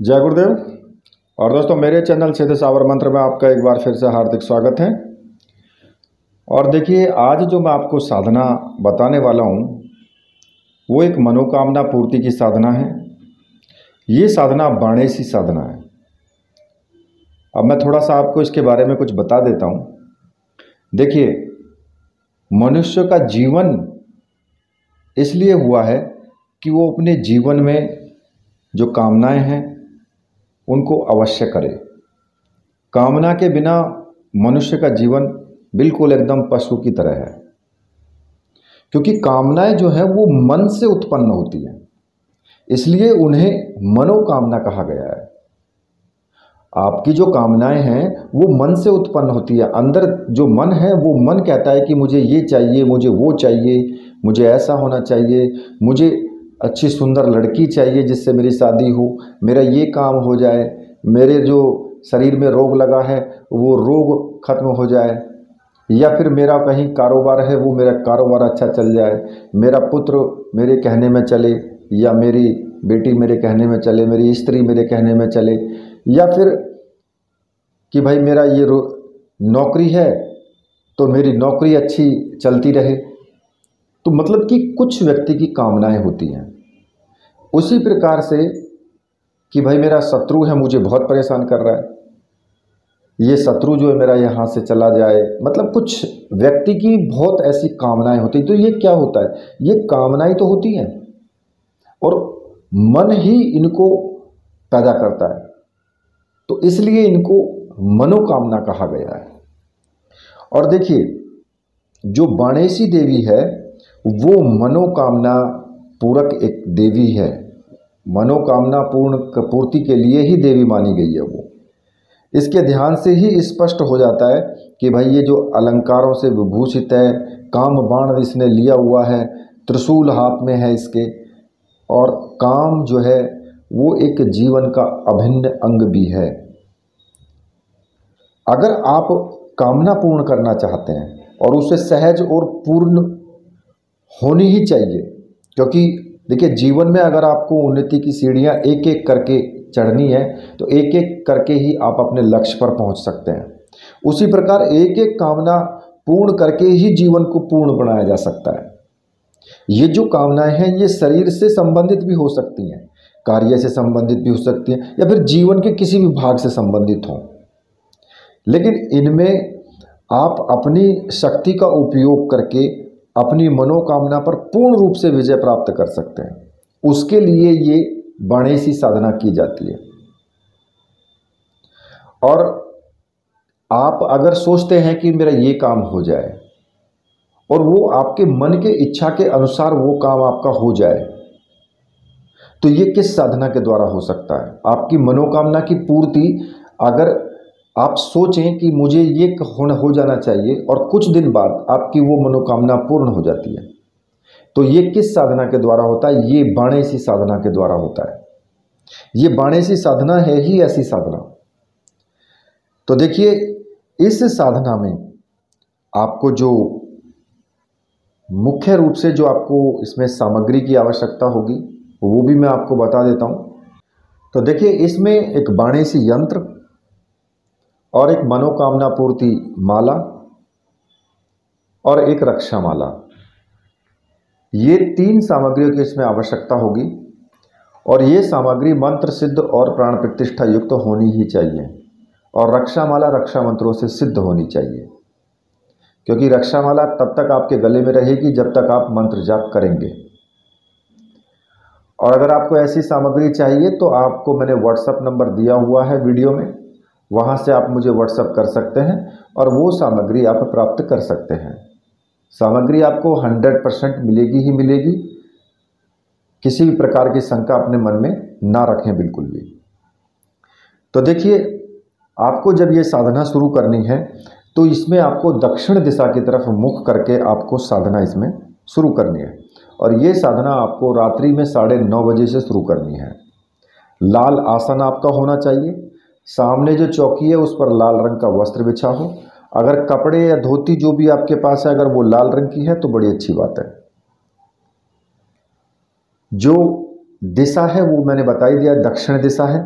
जय गुरुदेव। और दोस्तों, मेरे चैनल सीधे सावर मंत्र में आपका एक बार फिर से हार्दिक स्वागत है। और देखिए, आज जो मैं आपको साधना बताने वाला हूँ वो एक मनोकामना पूर्ति की साधना है। ये साधना बाणेसी साधना है। अब मैं थोड़ा सा आपको इसके बारे में कुछ बता देता हूँ। देखिए, मनुष्य का जीवन इसलिए हुआ है कि वो अपने जीवन में जो कामनाएं हैं उनको अवश्य करे। कामना के बिना मनुष्य का जीवन बिल्कुल एकदम पशु की तरह है, क्योंकि कामनाएं जो हैं वो मन से उत्पन्न होती हैं, इसलिए उन्हें मनोकामना कहा गया है। आपकी जो कामनाएं हैं वो मन से उत्पन्न होती है। अंदर जो मन है वो मन कहता है कि मुझे ये चाहिए, मुझे वो चाहिए, मुझे ऐसा होना चाहिए, मुझे अच्छी सुंदर लड़की चाहिए जिससे मेरी शादी हो, मेरा ये काम हो जाए, मेरे जो शरीर में रोग लगा है वो रोग खत्म हो जाए, या फिर मेरा कहीं कारोबार है वो मेरा कारोबार अच्छा चल जाए, मेरा पुत्र मेरे कहने में चले, या मेरी बेटी मेरे कहने में चले, मेरी स्त्री मेरे कहने में चले, या फिर कि भाई मेरा ये नौकरी है तो मेरी नौकरी अच्छी चलती रहे। तो मतलब कि कुछ व्यक्ति की कामनाएं होती हैं। उसी प्रकार से कि भाई मेरा शत्रु है, मुझे बहुत परेशान कर रहा है, ये शत्रु जो है मेरा यहाँ से चला जाए। मतलब कुछ व्यक्ति की बहुत ऐसी कामनाएं होती हैं। तो ये क्या होता है, ये कामनाएं तो होती हैं और मन ही इनको पैदा करता है, तो इसलिए इनको मनोकामना कहा गया है। और देखिए, जो बाणेसी देवी है वो मनोकामना पूरक एक देवी है। मनोकामना पूर्ति के लिए ही देवी मानी गई है वो। इसके ध्यान से ही स्पष्ट हो जाता है कि भाई ये जो अलंकारों से विभूषित है, काम बाण इसने लिया हुआ है, त्रिशूल हाथ में है इसके, और काम जो है वो एक जीवन का अभिन्न अंग भी है। अगर आप कामना पूर्ण करना चाहते हैं और उसे सहज और पूर्ण होनी ही चाहिए, क्योंकि देखिए जीवन में अगर आपको उन्नति की सीढ़ियां एक एक करके चढ़नी है तो एक एक करके ही आप अपने लक्ष्य पर पहुंच सकते हैं। उसी प्रकार एक एक कामना पूर्ण करके ही जीवन को पूर्ण बनाया जा सकता है। ये जो कामनाएं हैं ये शरीर से संबंधित भी हो सकती हैं, कार्य से संबंधित भी हो सकती हैं, या फिर जीवन के किसी भी भाग से संबंधित हों, लेकिन इनमें आप अपनी शक्ति का उपयोग करके अपनी मनोकामना पर पूर्ण रूप से विजय प्राप्त कर सकते हैं। उसके लिए ये बाणेसी साधना की जाती है। और आप अगर सोचते हैं कि मेरा ये काम हो जाए और वो आपके मन के इच्छा के अनुसार वो काम आपका हो जाए, तो ये किस साधना के द्वारा हो सकता है? आपकी मनोकामना की पूर्ति अगर आप सोचें कि मुझे ये हो जाना चाहिए और कुछ दिन बाद आपकी वो मनोकामना पूर्ण हो जाती है, तो ये किस साधना के द्वारा होता है? ये बाणेसी साधना के द्वारा होता है। ये बाणेसी साधना है ही ऐसी साधना। तो देखिए, इस साधना में आपको जो मुख्य रूप से जो आपको इसमें सामग्री की आवश्यकता होगी वो भी मैं आपको बता देता हूँ। तो देखिए, इसमें एक बाणेसी यंत्र और एक मनोकामना पूर्ति माला और एक रक्षा माला, ये तीन सामग्रियों की इसमें आवश्यकता होगी। और ये सामग्री मंत्र सिद्ध और प्राण प्रतिष्ठा युक्त तो होनी ही चाहिए। और रक्षा माला रक्षा मंत्रों से सिद्ध होनी चाहिए, क्योंकि रक्षा माला तब तक आपके गले में रहेगी जब तक आप मंत्र जाप करेंगे। और अगर आपको ऐसी सामग्री चाहिए तो आपको मैंने व्हाट्सएप नंबर दिया हुआ है वीडियो में, वहाँ से आप मुझे व्हाट्सएप कर सकते हैं और वो सामग्री आप प्राप्त कर सकते हैं। सामग्री आपको 100% मिलेगी ही मिलेगी। किसी भी प्रकार की शंका अपने मन में ना रखें बिल्कुल भी। तो देखिए, आपको जब ये साधना शुरू करनी है तो इसमें आपको दक्षिण दिशा की तरफ मुख करके आपको साधना इसमें शुरू करनी है। और ये साधना आपको रात्रि में 9:30 बजे से शुरू करनी है। लाल आसन आपका होना चाहिए। सामने जो चौकी है उस पर लाल रंग का वस्त्र बिछा हो। अगर कपड़े या धोती जो भी आपके पास है अगर वो लाल रंग की है तो बड़ी अच्छी बात है। जो दिशा है वो मैंने बता ही दिया, दक्षिण दिशा है।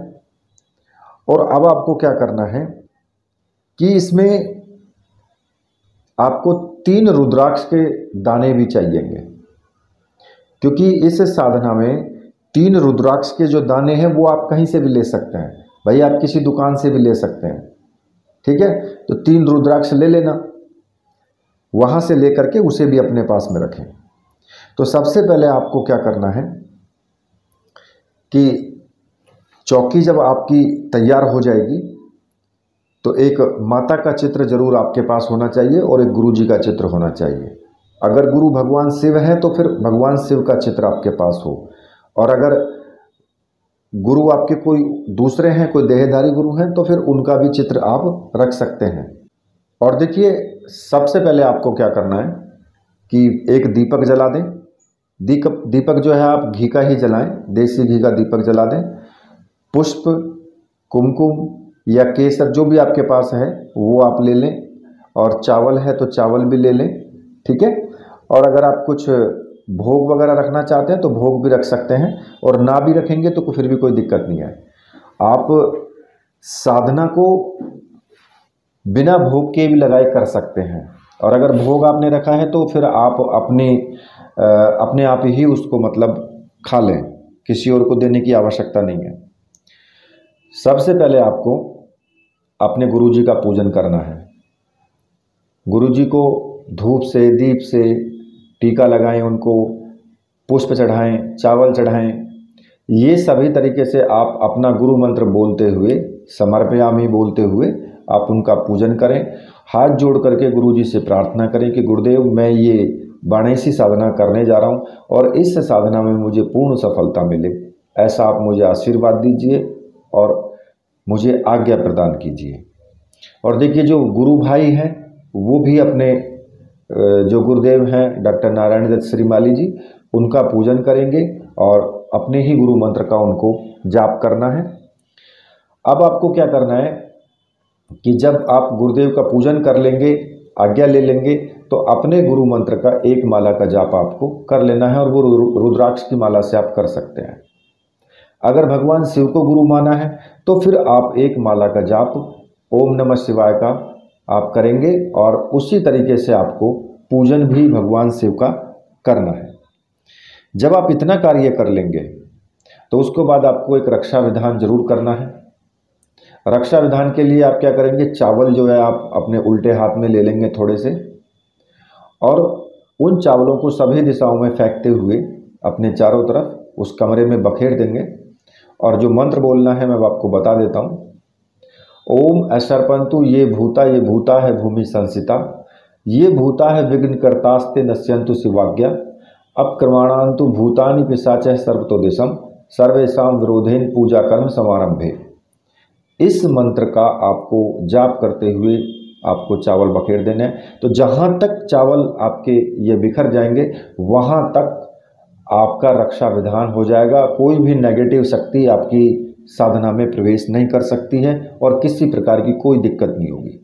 और अब आपको क्या करना है कि इसमें आपको 3 रुद्राक्ष के दाने भी चाहिएंगे, क्योंकि इस साधना में 3 रुद्राक्ष के जो दाने हैं वो आप कहीं से भी ले सकते हैं, भाई आप किसी दुकान से भी ले सकते हैं। ठीक है, तो 3 रुद्राक्ष ले लेना, वहाँ से लेकर के उसे भी अपने पास में रखें। तो सबसे पहले आपको क्या करना है कि चौकी जब आपकी तैयार हो जाएगी तो एक माता का चित्र जरूर आपके पास होना चाहिए और एक गुरु जी का चित्र होना चाहिए। अगर गुरु भगवान शिव हैं तो फिर भगवान शिव का चित्र आपके पास हो, और अगर गुरु आपके कोई दूसरे हैं, कोई देहधारी गुरु हैं, तो फिर उनका भी चित्र आप रख सकते हैं। और देखिए, सबसे पहले आपको क्या करना है कि एक दीपक जला दें। दीपक जो है आप घी का ही जलाएं, देसी घी का दीपक जला दें। पुष्प, कुमकुम या केसर जो भी आपके पास है वो आप ले लें, और चावल है तो चावल भी ले लें। ठीक है, और अगर आप कुछ भोग वगैरह रखना चाहते हैं तो भोग भी रख सकते हैं, और ना भी रखेंगे तो फिर भी कोई दिक्कत नहीं है। आप साधना को बिना भोग के भी लगाए कर सकते हैं, और अगर भोग आपने रखा है तो फिर आप अपने आप ही उसको मतलब खा लें, किसी और को देने की आवश्यकता नहीं है। सबसे पहले आपको अपने गुरुजी का पूजन करना है। गुरुजी को धूप से, दीप से टीका लगाएं, उनको पुष्प चढ़ाएं, चावल चढ़ाएं। ये सभी तरीके से आप अपना गुरु मंत्र बोलते हुए, समर्पयामि बोलते हुए आप उनका पूजन करें। हाथ जोड़ करके गुरुजी से प्रार्थना करें कि गुरुदेव, मैं ये बाणेसी साधना करने जा रहा हूँ और इस साधना में मुझे पूर्ण सफलता मिले, ऐसा आप मुझे आशीर्वाद दीजिए और मुझे आज्ञा प्रदान कीजिए। और देखिए, जो गुरु भाई हैं वो भी अपने जो गुरुदेव हैं डॉक्टर नारायण दत्त श्रीमाली जी, उनका पूजन करेंगे और अपने ही गुरु मंत्र का उनको जाप करना है। अब आपको क्या करना है कि जब आप गुरुदेव का पूजन कर लेंगे, आज्ञा ले लेंगे, तो अपने गुरु मंत्र का एक माला का जाप आपको कर लेना है, और वो रुद्राक्ष की माला से आप कर सकते हैं। अगर भगवान शिव को गुरु माना है तो फिर आप एक माला का जाप ओम नमः शिवाय का आप करेंगे, और उसी तरीके से आपको पूजन भी भगवान शिव का करना है। जब आप इतना कार्य कर लेंगे तो उसके बाद आपको एक रक्षा विधान जरूर करना है। रक्षा विधान के लिए आप क्या करेंगे, चावल जो है आप अपने उल्टे हाथ में ले लेंगे थोड़े से, और उन चावलों को सभी दिशाओं में फेंकते हुए अपने चारों तरफ उस कमरे में बखेर देंगे। और जो मंत्र बोलना है मैं आपको बता देता हूँ। ओम असर्पंतु ये भूता है भूमि संसिता, ये भूता है विघ्न कर्तास्ते नश्यंतु शिवाज्ञा, अपक्रमाणांतु भूतानि पिशाच सर्वतो दिशम, सर्वेशाम विरोधेन पूजा कर्म समारंभे। इस मंत्र का आपको जाप करते हुए आपको चावल बखेर देने हैं। तो जहाँ तक चावल आपके ये बिखर जाएंगे वहाँ तक आपका रक्षा विधान हो जाएगा। कोई भी नेगेटिव शक्ति आपकी साधना में प्रवेश नहीं कर सकती है और किसी प्रकार की कोई दिक्कत नहीं होगी।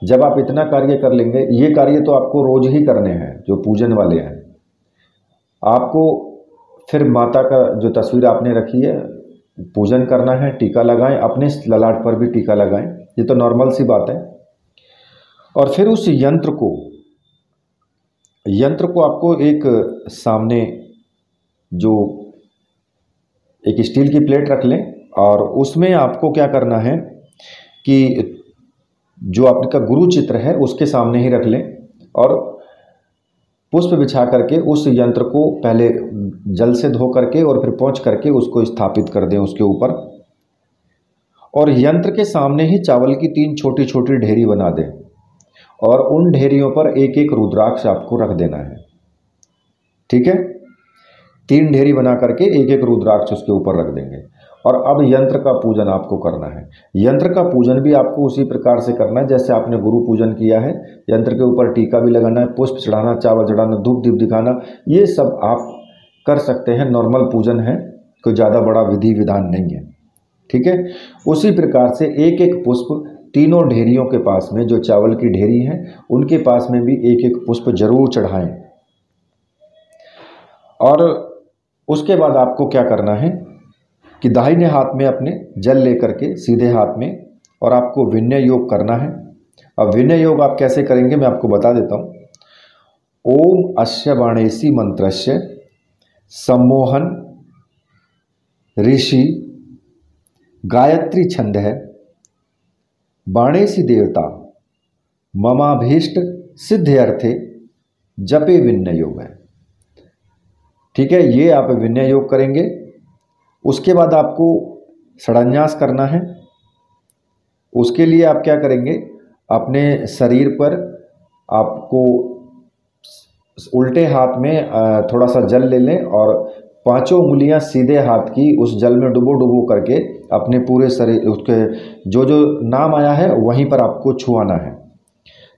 जब आप इतना कार्य कर लेंगे, ये कार्य तो आपको रोज ही करने हैं जो पूजन वाले हैं। आपको फिर माता का जो तस्वीर आपने रखी है पूजन करना है, टीका लगाएं, अपने ललाट पर भी टीका लगाएं, ये तो नॉर्मल सी बात है। और फिर उस यंत्र को आपको एक सामने जो एक स्टील की प्लेट रख लें, और उसमें आपको क्या करना है कि जो आपका गुरु चित्र है उसके सामने ही रख लें, और पुष्प बिछा करके उस यंत्र को पहले जल से धो करके और फिर पोंछ करके उसको स्थापित कर दें उसके ऊपर। और यंत्र के सामने ही चावल की 3 छोटी छोटी ढेरी बना दें, और उन ढेरियों पर एक एक रुद्राक्ष आपको रख देना है। ठीक है, 3 ढेरी बना करके एक एक रुद्राक्ष उसके ऊपर रख देंगे। और अब यंत्र का पूजन आपको करना है। यंत्र का पूजन भी आपको उसी प्रकार से करना है जैसे आपने गुरु पूजन किया है। यंत्र के ऊपर टीका भी लगाना है, पुष्प चढ़ाना, चावल चढ़ाना, धूप दीप दिखाना, ये सब आप कर सकते हैं। नॉर्मल पूजन है, कोई ज़्यादा बड़ा विधि विधान नहीं है। ठीक है, उसी प्रकार से एक एक पुष्प तीनों ढेरियों के पास में, जो चावल की ढेरी है उनके पास में भी एक एक पुष्प जरूर चढ़ाएं। और उसके बाद आपको क्या करना है कि दाहिने हाथ में अपने जल लेकर के सीधे हाथ में, और आपको विनय योग करना है। अब विनय योग आप कैसे करेंगे मैं आपको बता देता हूँ। ओम अस्य बाणेसी मंत्रस्य सम्मोहन ऋषि गायत्री छंद है बाणेसी देवता ममाभीष्ट सिद्धि अर्थे जपे विनय योग है। ठीक है, ये आप विनय योग करेंगे। उसके बाद आपको षडान्यास करना है। उसके लिए आप क्या करेंगे, अपने शरीर पर आपको उल्टे हाथ में थोड़ा सा जल ले लें और पांचों उंगलियां सीधे हाथ की उस जल में डुबो डुबो करके अपने पूरे शरीर, उसके जो जो नाम आया है वहीं पर आपको छुआना है।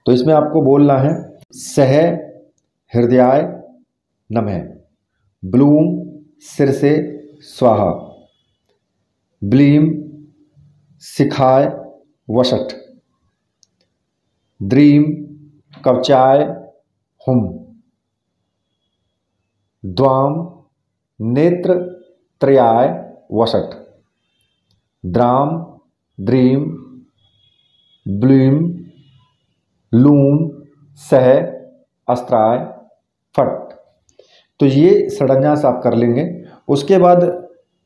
तो इसमें आपको बोलना है सह हृदयाय नमः, ब्लूम सिर से स्वाहा, ब्लीम शिखाय वषट, द्रीम कवचाय हुम, द्वाम नेत्र त्रयाय वषट, द्राम द्रीम ब्लीम लूम सह अस्त्राय फट। तो ये षडान्यास आप कर लेंगे। उसके बाद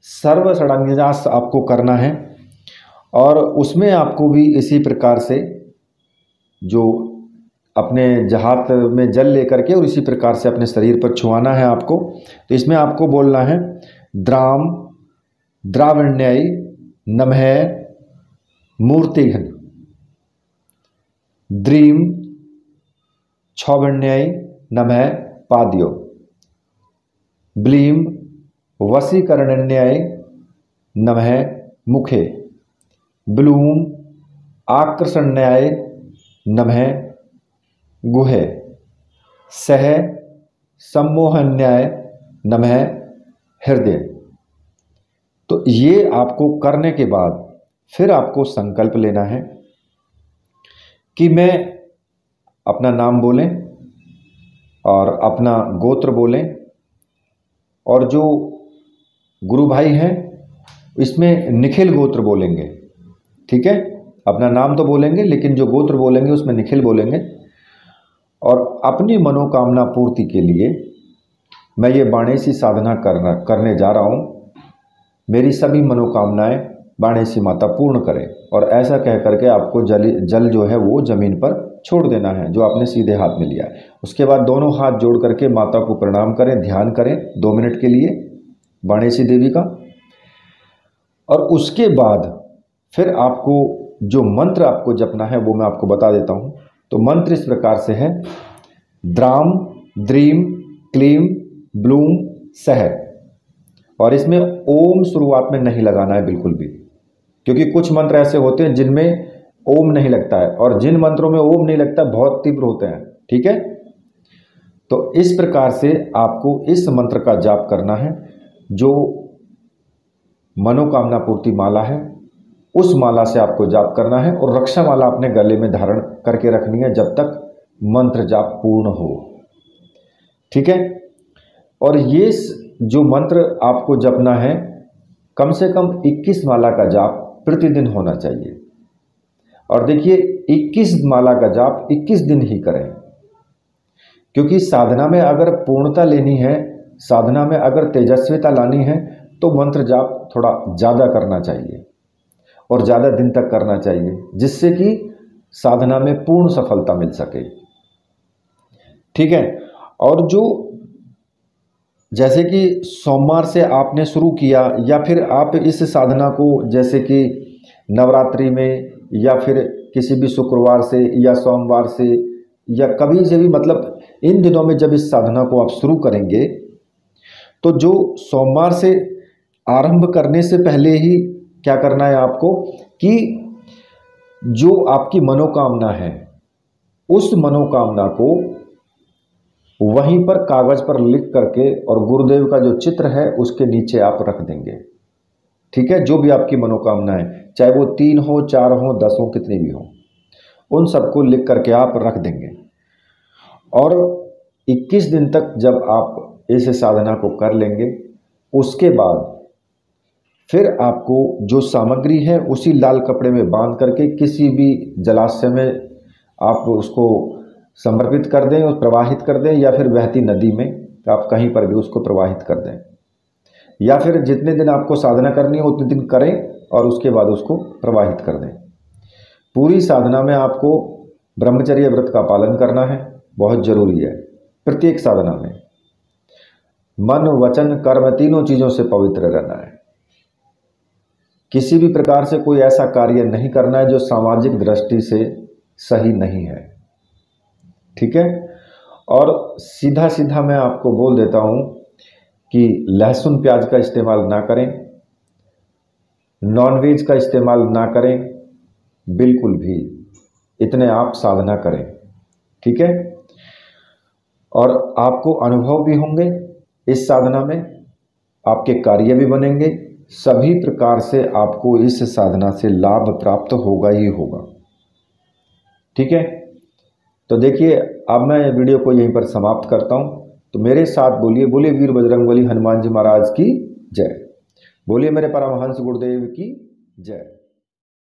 सर्व षडान्यास आपको करना है, और उसमें आपको भी इसी प्रकार से जो अपने हाथ में जल लेकर के और इसी प्रकार से अपने शरीर पर छुआना है आपको। तो इसमें आपको बोलना है द्राम द्रावण्याय नमः मूर्तिघन, द्रीम क्षौभण्याय नमः पाद्यो, ब्लीम वशीकरण्याय नमः मुखे, ब्लूम आकर्षण्याय नमः गुहे, सह सम्मोहन्याय नमः हृदय। तो ये आपको करने के बाद फिर आपको संकल्प लेना है कि मैं अपना नाम बोलें और अपना गोत्र बोलें, और जो गुरु भाई हैं इसमें निखिल गोत्र बोलेंगे। ठीक है, अपना नाम तो बोलेंगे लेकिन जो गोत्र बोलेंगे उसमें निखिल बोलेंगे। और अपनी मनोकामना पूर्ति के लिए मैं ये बाणेसी साधना करने जा रहा हूँ। मेरी सभी मनोकामनाएं बाणेसी माता पूर्ण करें। और ऐसा कह करके आपको जल जो है वो जमीन पर छोड़ देना है जो आपने सीधे हाथ में लिया है। उसके बाद दोनों हाथ जोड़ करके माता को प्रणाम करें, ध्यान करें 2 मिनट के लिए बाणेसी देवी का। और उसके बाद फिर आपको जो मंत्र आपको जपना है वो मैं आपको बता देता हूँ। तो मंत्र इस प्रकार से है द्राम द्रीम क्लीम ब्लूम सह। और इसमें ओम शुरुआत में नहीं लगाना है बिल्कुल भी, क्योंकि कुछ मंत्र ऐसे होते हैं जिनमें ओम नहीं लगता है, और जिन मंत्रों में ओम नहीं लगता बहुत तीव्र होते हैं। ठीक है, तो इस प्रकार से आपको इस मंत्र का जाप करना है। जो मनोकामना पूर्ति माला है उस माला से आपको जाप करना है, और रक्षा माला अपने गले में धारण करके रखनी है जब तक मंत्र जाप पूर्ण हो। ठीक है, और ये जो मंत्र आपको जपना है कम से कम 21 माला का जाप प्रतिदिन होना चाहिए। और देखिए 21 माला का जाप 21 दिन ही करें, क्योंकि साधना में अगर पूर्णता लेनी है, साधना में अगर तेजस्विता लानी है तो मंत्र जाप थोड़ा ज़्यादा करना चाहिए और ज़्यादा दिन तक करना चाहिए, जिससे कि साधना में पूर्ण सफलता मिल सके। ठीक है, और जो जैसे कि सोमवार से आपने शुरू किया, या फिर आप इस साधना को जैसे कि नवरात्रि में या फिर किसी भी शुक्रवार से या सोमवार से या कभी से भी, मतलब इन दिनों में जब इस साधना को आप शुरू करेंगे तो जो सोमवार से आरंभ करने से पहले ही क्या करना है आपको कि जो आपकी मनोकामना है उस मनोकामना को वहीं पर कागज पर लिख करके और गुरुदेव का जो चित्र है उसके नीचे आप रख देंगे। ठीक है, जो भी आपकी मनोकामना है, चाहे वो 3 हो 4 हो 10 हो कितनी भी हो, उन सबको लिख करके आप रख देंगे। और 21 दिन तक जब आप इस साधना को कर लेंगे, उसके बाद फिर आपको जो सामग्री है उसी लाल कपड़े में बांध करके किसी भी जलाशय में आप उसको समर्पित कर दें और प्रवाहित कर दें, या फिर बहती नदी में आप कहीं पर भी उसको प्रवाहित कर दें, या फिर जितने दिन आपको साधना करनी है उतने दिन करें और उसके बाद उसको प्रवाहित कर दें। पूरी साधना में आपको ब्रह्मचर्य व्रत का पालन करना है, बहुत जरूरी है। प्रत्येक साधना में मन वचन कर्म तीनों चीज़ों से पवित्र रहना है। किसी भी प्रकार से कोई ऐसा कार्य नहीं करना है जो सामाजिक दृष्टि से सही नहीं है, ठीक है। और सीधा सीधा मैं आपको बोल देता हूं कि लहसुन प्याज का इस्तेमाल ना करें, नॉनवेज का इस्तेमाल ना करें, बिल्कुल भी। इतने आप साधना करें, ठीक है। और आपको अनुभव भी होंगे इस साधना में, आपके कार्य भी बनेंगे, सभी प्रकार से आपको इस साधना से लाभ प्राप्त होगा ही होगा, ठीक है। तो देखिए, अब मैं वीडियो को यहीं पर समाप्त करता हूं। तो मेरे साथ बोलिए, बोलिए वीर बजरंगबली हनुमान जी महाराज की जय, बोलिए मेरे परमहंस गुरुदेव की जय।